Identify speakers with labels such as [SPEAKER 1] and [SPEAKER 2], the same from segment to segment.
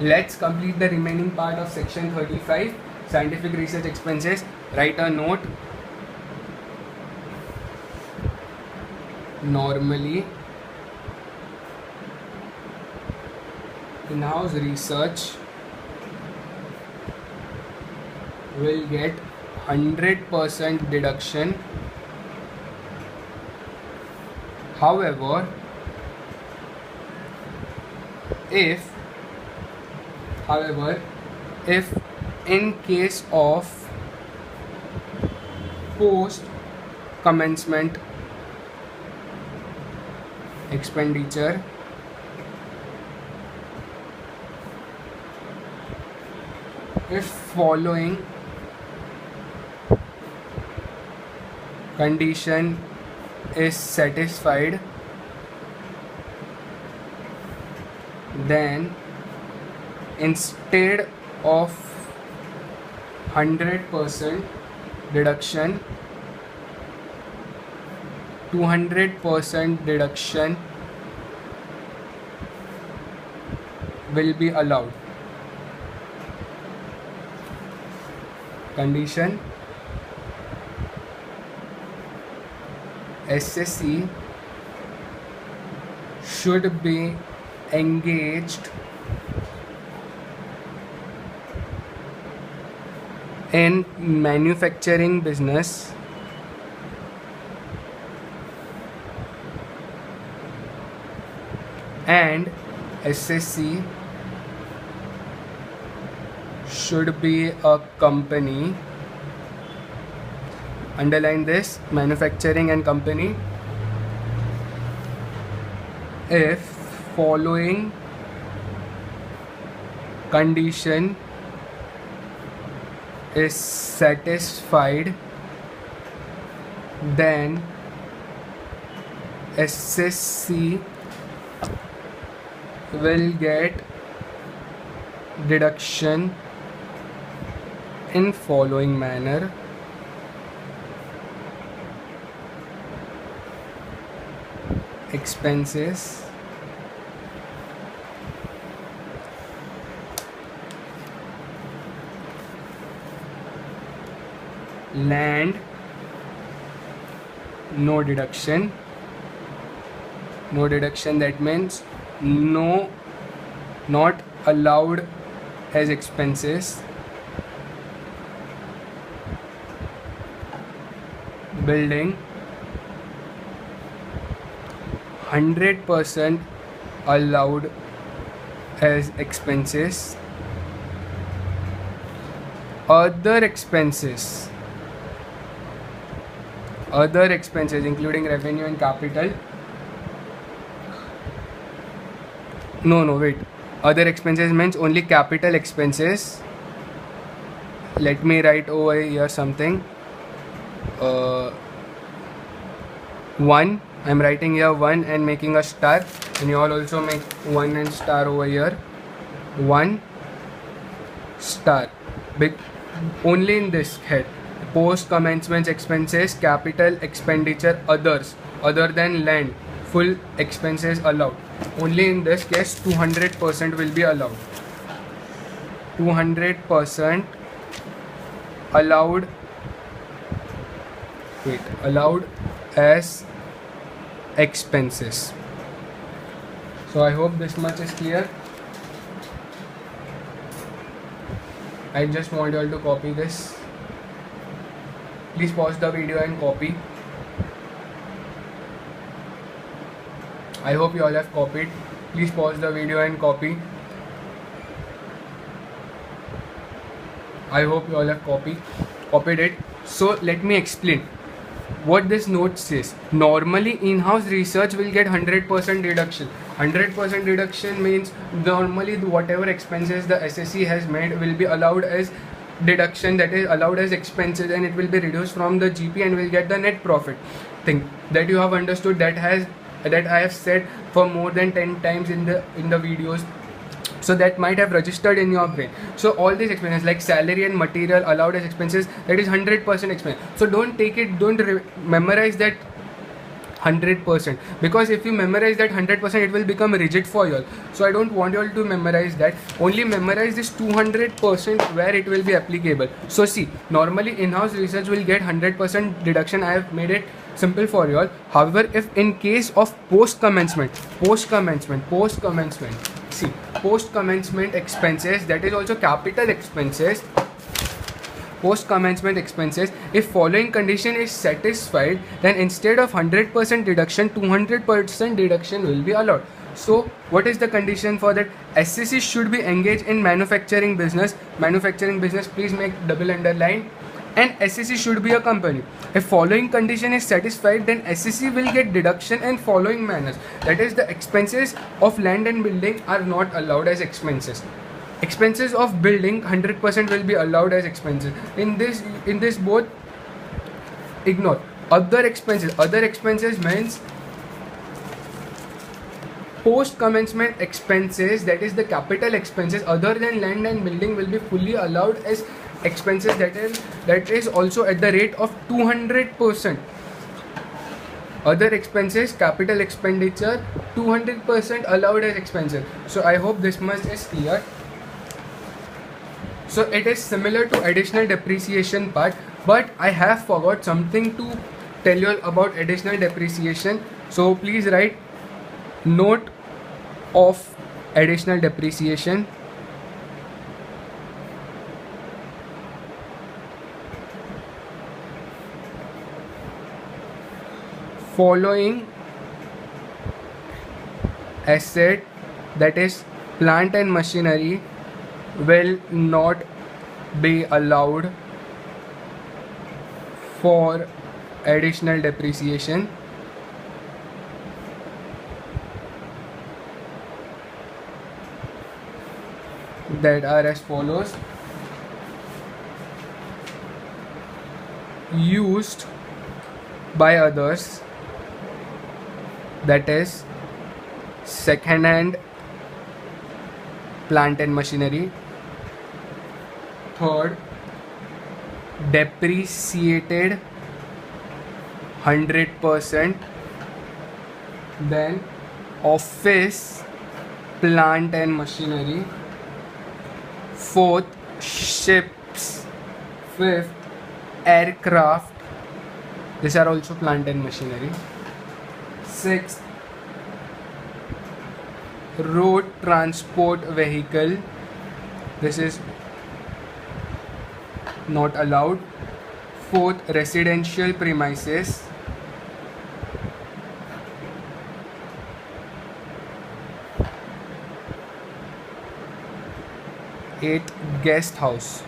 [SPEAKER 1] Let's complete the remaining part of section 35, scientific research expenses. Write a note. Normally, in-house research will get 100% deduction. However, if in case of post commencement expenditure, if following condition is satisfied, then instead of 100% deduction, 200% deduction will be allowed. Condition: SSC should be engaged in manufacturing business and SSC should be a company. Underline this: manufacturing and company. If following condition is satisfied, then SSC will get deduction in following manner. Expenses, land, no deduction. No deduction, that means no, not allowed as expenses. Building, 100% allowed as expenses. Other expenses including revenue and capital. No, wait. Other expenses means only capital expenses. Let me write over here something. 1. I'm writing here 1 and making a star, and you all also make 1 and star over here. 1 star. Big. Only in this head. Post commencement expenses, capital expenditure, others other than land, full expenses allowed. Only in this case 200% will be allowed. 200% allowed. Allowed as expenses. So I hope this much is clear. I just want you all to copy this. Please pause the video and copy. I hope you all have copied. Please pause the video and copy. I hope you all have copied it. So let me explain what this note says. Normally in-house research will get 100% deduction. 100% deduction means normally whatever expenses the SSC has made will be allowed as deduction, that is allowed as expenses, and it will be reduced from the GP and will get the net profit thing that you have understood, that I have said for more than 10 times in the videos. So that might have registered in your brain. So all these expenses like salary and material allowed as expenses, that is 100% expense. So don't take it, don't memorize that 100%, because if you memorize that 100% it will become rigid for you all. So I don't want you all to memorize that. Only memorize this 200% where it will be applicable. So see, normally in-house research will get 100% deduction. I have made it simple for you all. However, if in case of post commencement, see, post commencement expenses, that is also capital expenses, post commencement expenses, if following condition is satisfied, then instead of 100% deduction, 200% deduction will be allowed. So what is the condition for that? SCC should be engaged in manufacturing business, please make double underline, and SCC should be a company. If following condition is satisfied, then SCC will get deduction in following manners. That is, the expenses of land and building are not allowed as expenses. Expenses of building 100% will be allowed as expenses. In this both ignore. Other expenses means post commencement expenses, that is the capital expenses other than land and building will be fully allowed as expenses, that is also at the rate of 200%. Other expenses, capital expenditure, 200% allowed as expenses. So I hope this much is clear. So it is similar to additional depreciation part, but I have forgot something to tell you all about additional depreciation. So please write note of additional depreciation. Following asset, that is plant and machinery, will not be allowed for additional depreciation. That are as follows: used by others, that is second hand plant and machinery. Third, depreciated 100%. Then office plant and machinery. Fourth, ships. Fifth, aircraft. These are also plant and machinery. Sixth, road transport vehicle. This is not allowed. Fourth, residential premises. Eighth, guest house.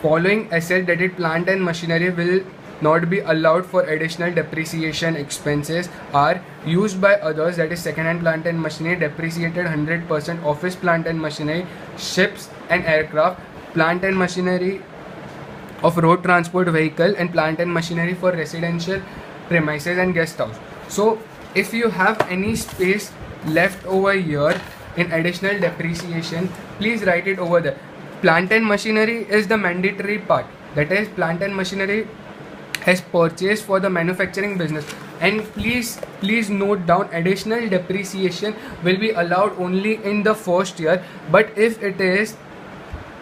[SPEAKER 1] Following asset, that is plant and machinery, will not be allowed for additional depreciation expenses are used by others, that is second hand plant and machinery, depreciated 100%, office plant and machinery, ships and aircraft, plant and machinery of road transport vehicle, and plant and machinery for residential premises and guest house. So if you have any space left over here in additional depreciation, please write it over there. Plant and machinery is the mandatory part, that is plant and machinery has purchased for the manufacturing business, and please note down, additional depreciation will be allowed only in the first year, but if it is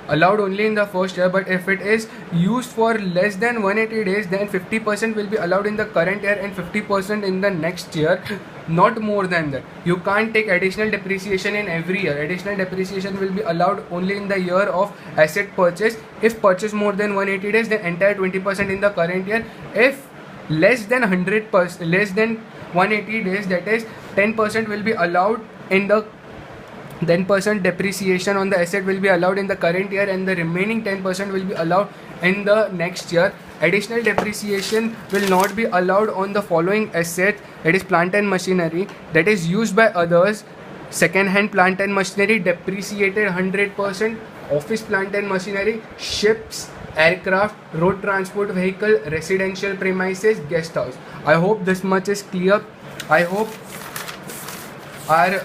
[SPEAKER 1] allowed only in the first year, but if it is used for less than 180 days, then 50% will be allowed in the current year and 50% in the next year, not more than that. You can't take additional depreciation in every year. Additional depreciation will be allowed only in the year of asset purchase. If purchase more than 180 days, then entire 20% in the current year. If less than 100%, less than 180 days, that is 10% will be allowed in the 10% depreciation on the asset will be allowed in the current year, and the remaining 10% will be allowed in the next year. Additional depreciation will not be allowed on the following assets, that is plant and machinery, that is used by others, second hand plant and machinery, depreciated 100%, office plant and machinery, ships, aircraft, road transport vehicle, residential premises, guest house. I hope this much is clear. I hope our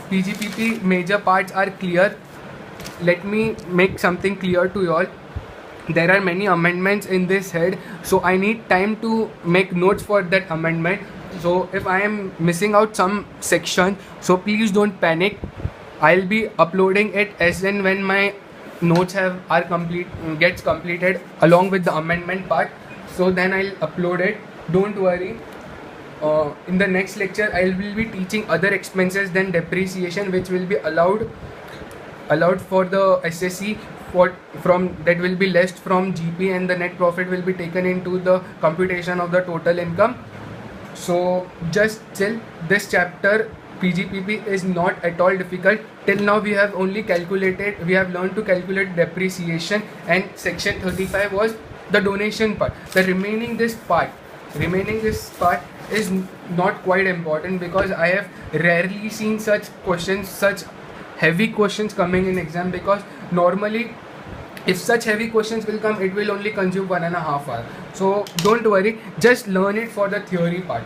[SPEAKER 1] PGPP major parts are clear. Let me make something clear to you all. there are many amendments in this head, so I need time to make notes for that amendment. So if I am missing out some section, so please don't panic. I'll be uploading it as and when my notes gets completed along with the amendment part. So then I'll upload it. Don't worry. In the next lecture, I will be teaching other expenses than depreciation, which will be allowed for the SSC, from that will be less from GP, and the net profit will be taken into the computation of the total income. So just chill. This chapter PGPP is not at all difficult. Till now we have learned to calculate depreciation, and section 35 was the donation part. The remaining this part is not quite important, because I have rarely seen such heavy questions coming in exam, because normally if such heavy questions will come, it will only consume 1.5 hours. So don't worry, just learn it for the theory part,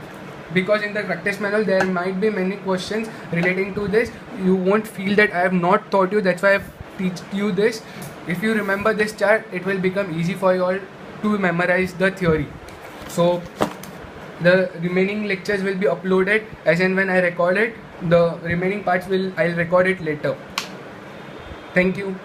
[SPEAKER 1] because in the practice manual there might be many questions relating to this. You won't feel that I have not taught you, that's why I've teach you this. If you remember this chart, it will become easy for you all to memorize the theory. So the remaining lectures will be uploaded as and when I record it. The remaining parts I'll record it later. Thank you.